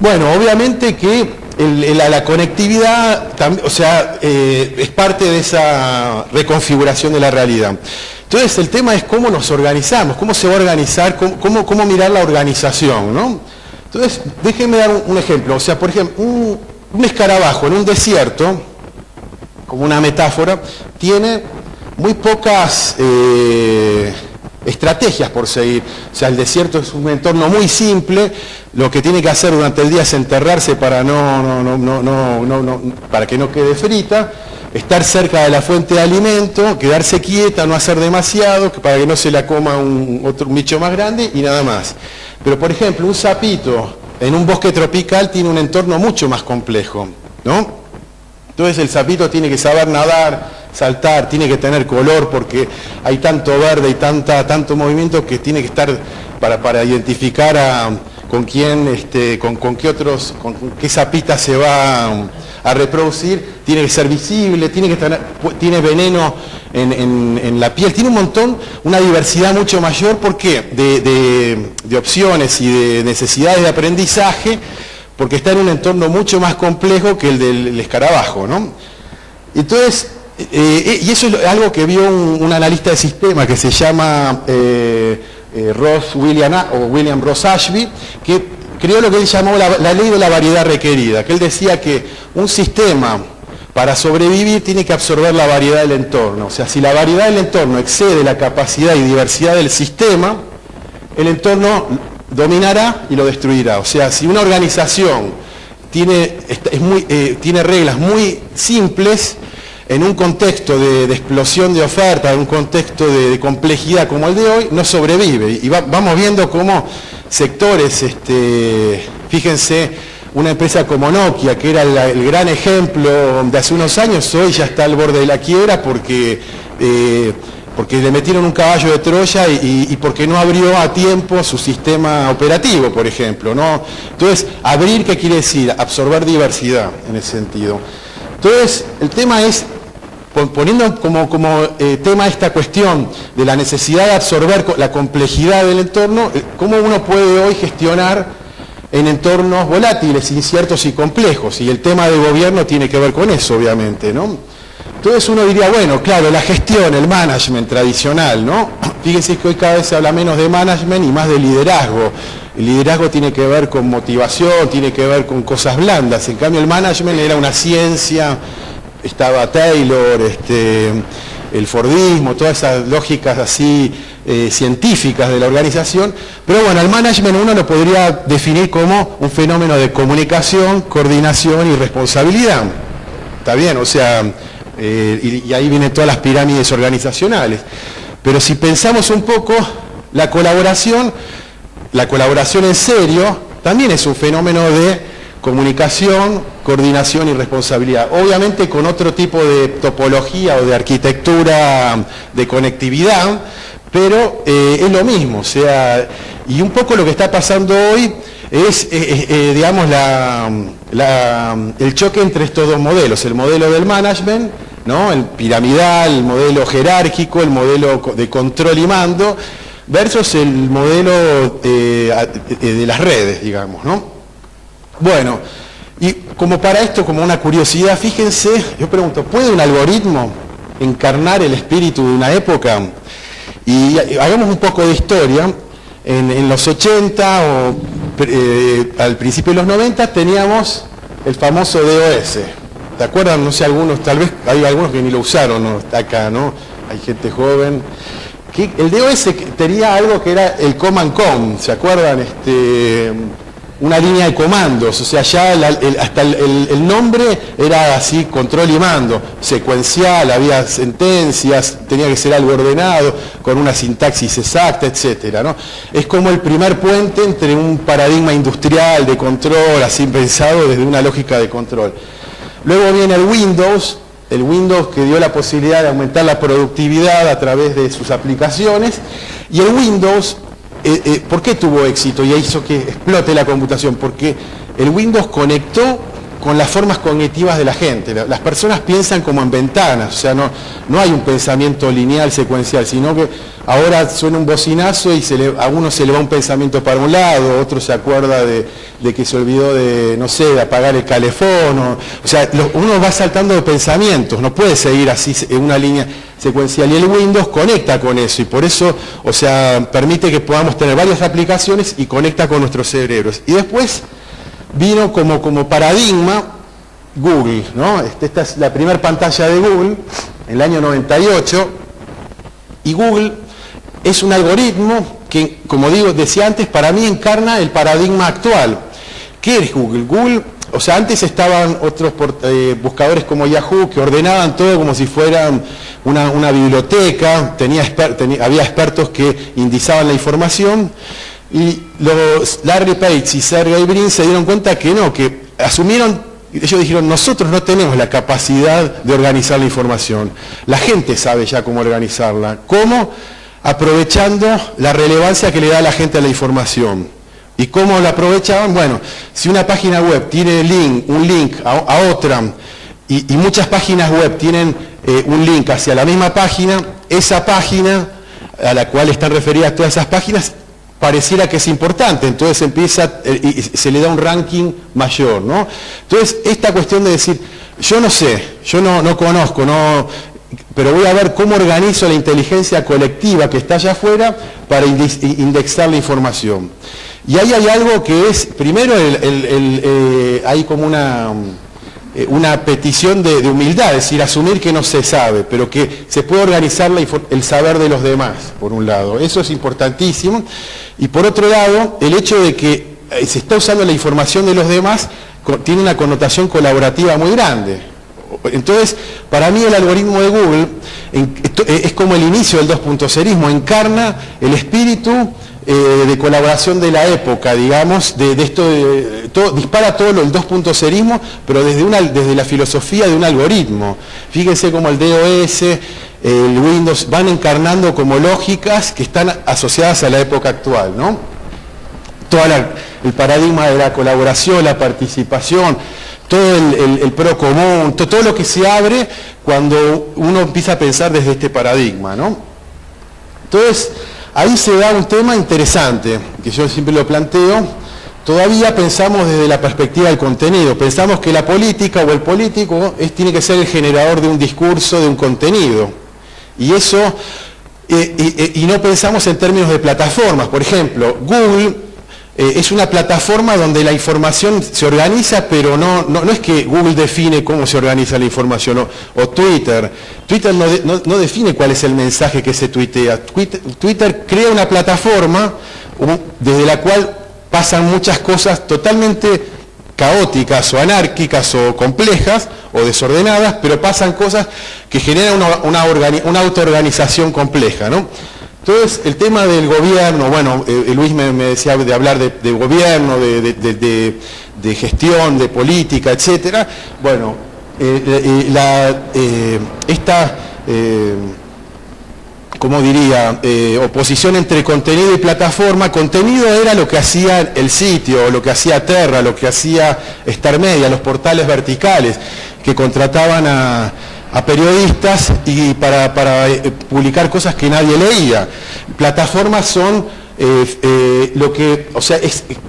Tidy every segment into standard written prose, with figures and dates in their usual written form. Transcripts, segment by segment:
Bueno, obviamente que la conectividad, o sea, es parte de esa reconfiguración de la realidad. Entonces el tema es cómo nos organizamos, cómo se va a organizar, cómo mirar la organización, ¿no? Entonces, déjenme dar un ejemplo. O sea, por ejemplo, un escarabajo en un desierto, como una metáfora, tiene muy pocas estrategias por seguir. O sea, el desierto es un entorno muy simple, lo que tiene que hacer durante el día es enterrarse para para que no quede frita, estar cerca de la fuente de alimento, quedarse quieta, no hacer demasiado, para que no se la coma un bicho más grande y nada más. Pero por ejemplo, un sapito en un bosque tropical tiene un entorno mucho más complejo, ¿no? Entonces el sapito tiene que saber nadar, saltar, tiene que tener color porque hay tanto verde y tanto movimiento que tiene que estar para identificar con qué sapita se va a reproducir, tiene que ser visible, tiene veneno en la piel, tiene un montón, una diversidad mucho mayor, ¿por qué? De opciones y de necesidades de aprendizaje, porque está en un entorno mucho más complejo que el del escarabajo, ¿no? Entonces, y eso es algo que vio un analista de sistemas que se llama William Ross Ashby, que creó lo que él llamó la ley de la variedad requerida, que él decía que un sistema para sobrevivir tiene que absorber la variedad del entorno. O sea, si la variedad del entorno excede la capacidad y diversidad del sistema, el entorno dominará y lo destruirá. O sea, si una organización tiene reglas muy simples, en un contexto de explosión de oferta, en un contexto de complejidad como el de hoy, no sobrevive. Y vamos viendo cómo sectores, fíjense, una empresa como Nokia, que era el gran ejemplo de hace unos años, hoy ya está al borde de la quiebra porque le metieron un caballo de Troya y porque no abrió a tiempo su sistema operativo, por ejemplo, ¿no? Entonces, abrir, ¿qué quiere decir? Absorber diversidad en ese sentido. Entonces, el tema es, poniendo como tema esta cuestión de la necesidad de absorber la complejidad del entorno, cómo uno puede hoy gestionar en entornos volátiles, inciertos y complejos, y el tema de gobierno tiene que ver con eso, obviamente, ¿no? Entonces uno diría, bueno, claro, la gestión, el management tradicional, ¿no? Fíjense que hoy cada vez se habla menos de management y más de liderazgo. El liderazgo tiene que ver con motivación, tiene que ver con cosas blandas. En cambio el management era una ciencia, estaba Taylor, el Fordismo, todas esas lógicas así científicas de la organización. Pero bueno, el management uno lo podría definir como un fenómeno de comunicación, coordinación y responsabilidad. ¿Está bien? O sea, y ahí vienen todas las pirámides organizacionales. Pero si pensamos un poco, la colaboración en serio también es un fenómeno de comunicación, coordinación y responsabilidad. Obviamente con otro tipo de topología o de arquitectura de conectividad, pero es lo mismo. O sea, y un poco lo que está pasando hoy es, digamos, el choque entre estos dos modelos, el modelo del management, ¿no? El piramidal, el modelo jerárquico, el modelo de control y mando, versus el modelo de las redes, digamos, ¿no? Bueno, y como para esto, como una curiosidad, fíjense, yo pregunto, ¿puede un algoritmo encarnar el espíritu de una época? Y hagamos un poco de historia. En los 80 o al principio de los 90 teníamos el famoso DOS. ¿Te acuerdan? No sé, algunos, tal vez hay algunos que ni lo usaron, ¿no? Acá, ¿no? Hay gente joven. El DOS tenía algo que era el command com, ¿se acuerdan? Una línea de comandos, o sea, ya hasta el nombre era así, control y mando, secuencial, había sentencias, tenía que ser algo ordenado, con una sintaxis exacta, etcétera, ¿no? Es como el primer puente entre un paradigma industrial de control, así pensado desde una lógica de control. Luego viene el Windows que dio la posibilidad de aumentar la productividad a través de sus aplicaciones, y el Windows, ¿por qué tuvo éxito y hizo que explote la computación? Porque el Windows conectó con las formas cognitivas de la gente. Las personas piensan como en ventanas, o sea, no hay un pensamiento lineal, secuencial, sino que ahora suena un bocinazo y a uno se le va un pensamiento para un lado, otro se acuerda de que se olvidó de, no sé, de apagar el calefón, o sea, uno va saltando de pensamientos, no puede seguir así en una línea secuencial, y el Windows conecta con eso, y por eso, o sea, permite que podamos tener varias aplicaciones y conecta con nuestros cerebros. Y después vino como paradigma Google, ¿no? Esta es la primera pantalla de Google, en el año 98, y Google es un algoritmo que, como decía antes, para mí encarna el paradigma actual. ¿Qué es Google? Google, o sea, antes estaban otros buscadores como Yahoo que ordenaban todo como si fueran una biblioteca, había expertos que indizaban la información, y Larry Page y Sergey Brin se dieron cuenta que no, que asumieron, ellos dijeron, nosotros no tenemos la capacidad de organizar la información, la gente sabe ya cómo organizarla. ¿Cómo? Aprovechando la relevancia que le da a la gente a la información. ¿Y cómo la aprovechaban? Bueno, si una página web tiene un link a otra, y muchas páginas web tienen un link hacia la misma página, esa página a la cual están referidas todas esas páginas, pareciera que es importante, entonces empieza y se le da un ranking mayor, ¿no? Entonces, esta cuestión de decir, yo no sé, yo no conozco, pero voy a ver cómo organizo la inteligencia colectiva que está allá afuera para indexar la información. Y ahí hay algo que es, primero, hay como una petición de humildad, es decir, asumir que no se sabe, pero que se puede organizar el saber de los demás, por un lado. Eso es importantísimo. Y por otro lado, el hecho de que se está usando la información de los demás tiene una connotación colaborativa muy grande. Entonces, para mí el algoritmo de Google es como el inicio del 2.0ismo, encarna el espíritu de colaboración de la época, digamos, dispara todo el 2.0ismo, pero desde la filosofía de un algoritmo. Fíjense cómo el DOS, el Windows, van encarnando como lógicas que están asociadas a la época actual, ¿no? Todo el paradigma de la colaboración, la participación, todo el pro común, todo lo que se abre cuando uno empieza a pensar desde este paradigma, ¿no? Entonces, ahí se da un tema interesante, que yo siempre lo planteo. Todavía pensamos desde la perspectiva del contenido, pensamos que la política o el político tiene que ser el generador de un discurso, de un contenido. Y eso, y no pensamos en términos de plataformas. Por ejemplo, Google es una plataforma donde la información se organiza, pero no es que Google define cómo se organiza la información, o Twitter. Twitter no define cuál es el mensaje que se tuitea. Twitter crea una plataforma desde la cual pasan muchas cosas totalmente caóticas o anárquicas o complejas o desordenadas, pero pasan cosas que generan una autoorganización compleja, ¿no? Entonces, el tema del gobierno, bueno, Luis me decía de hablar de gobierno, de gestión, de política, etcétera. Bueno, ¿cómo diría? Oposición entre contenido y plataforma. Contenido era lo que hacía el sitio, lo que hacía Terra, lo que hacía Star Media, los portales verticales, que contrataban a periodistas y para publicar cosas que nadie leía. Plataformas son es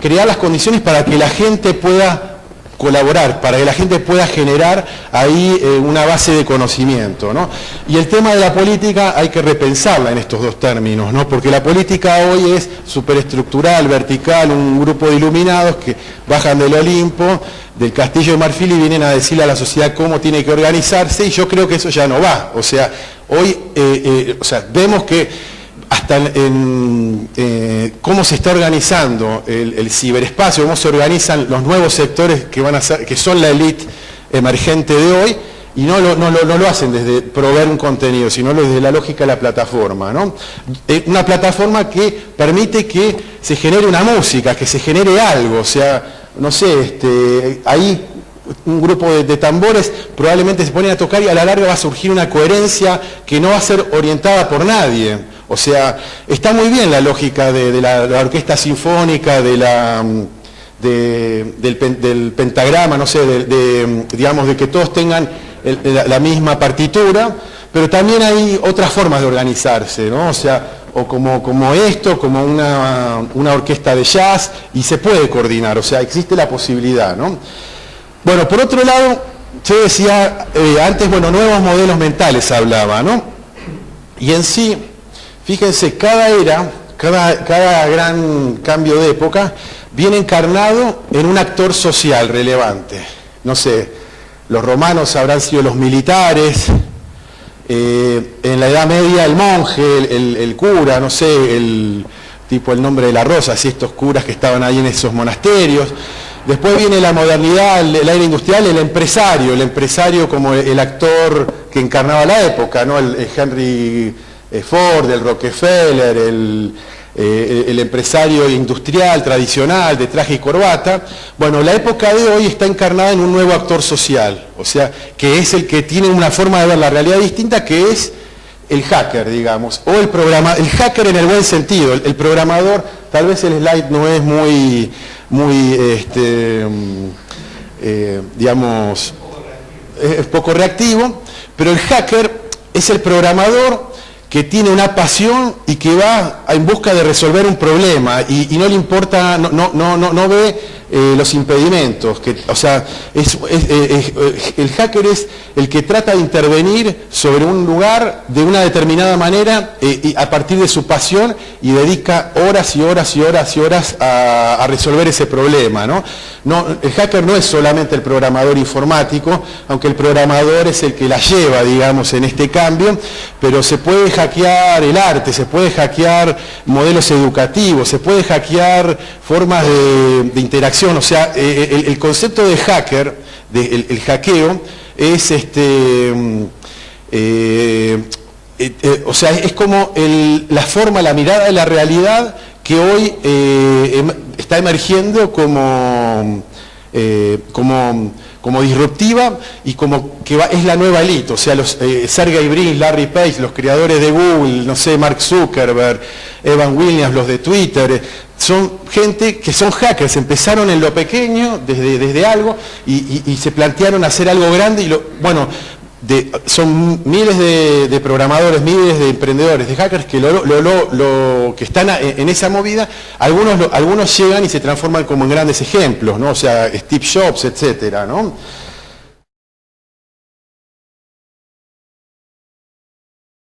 crear las condiciones para que la gente pueda colaborar, para que la gente pueda generar ahí una base de conocimiento, ¿no? Y el tema de la política hay que repensarla en estos dos términos, ¿no? Porque la política hoy es superestructural, vertical, un grupo de iluminados que bajan del Olimpo, del Castillo de Marfil, y vienen a decirle a la sociedad cómo tiene que organizarse, y yo creo que eso ya no va. O sea, hoy vemos que hasta cómo se está organizando el ciberespacio, cómo se organizan los nuevos sectores que son la élite emergente de hoy, y no lo hacen desde proveer un contenido, sino desde la lógica de la plataforma, ¿no? Una plataforma que permite que se genere una música, que se genere algo, o sea, no sé, ahí un grupo de tambores probablemente se ponen a tocar y a la larga va a surgir una coherencia que no va a ser orientada por nadie. O sea, está muy bien la lógica de la orquesta sinfónica, de del pentagrama, no sé, digamos, de que todos tengan la misma partitura, pero también hay otras formas de organizarse, ¿no? O sea, o como esto, como una orquesta de jazz, y se puede coordinar, o sea, existe la posibilidad, ¿no? Bueno, por otro lado, yo decía antes, bueno, nuevos modelos mentales hablaba, ¿no? Y en sí, fíjense, cada era, cada gran cambio de época, viene encarnado en un actor social relevante. No sé, los romanos habrán sido los militares, en la Edad Media el monje, el cura, no sé, el nombre de la rosa, así estos curas que estaban ahí en esos monasterios. Después viene la modernidad, la era industrial, el empresario como el actor que encarnaba la época, ¿no? El Henry Ford, el Rockefeller, el empresario industrial tradicional de traje y corbata. Bueno, la época de hoy está encarnada en un nuevo actor social, o sea, que es el que tiene una forma de ver la realidad distinta, que es el hacker, digamos, o el hacker en el buen sentido, el programador. Tal vez el slide no es muy digamos, es poco reactivo, pero el hacker es el programador que tiene una pasión y que va en busca de resolver un problema y no le importa, no ve los impedimentos, o sea, el hacker es el que trata de intervenir sobre un lugar de una determinada manera y a partir de su pasión, y dedica horas y horas y horas y horas a resolver ese problema, ¿no? El hacker no es solamente el programador informático, aunque el programador es el que la lleva, digamos, en este cambio, pero se puede hackear el arte, se puede hackear modelos educativos, se puede hackear formas de interacción. O sea, el concepto de hacker, el hackeo, es o sea, es como la forma, la mirada de la realidad que hoy está emergiendo como disruptiva y como que es la nueva élite. O sea, Sergey Brin, Larry Page, los creadores de Google, no sé, Mark Zuckerberg, Evan Williams, los de Twitter, son gente que son hackers, empezaron en lo pequeño, desde algo, y se plantearon hacer algo grande, son miles de programadores, miles de emprendedores, de hackers que que están en esa movida. Algunos llegan y se transforman como en grandes ejemplos, ¿no? O sea, Steve Jobs, etcétera, ¿no?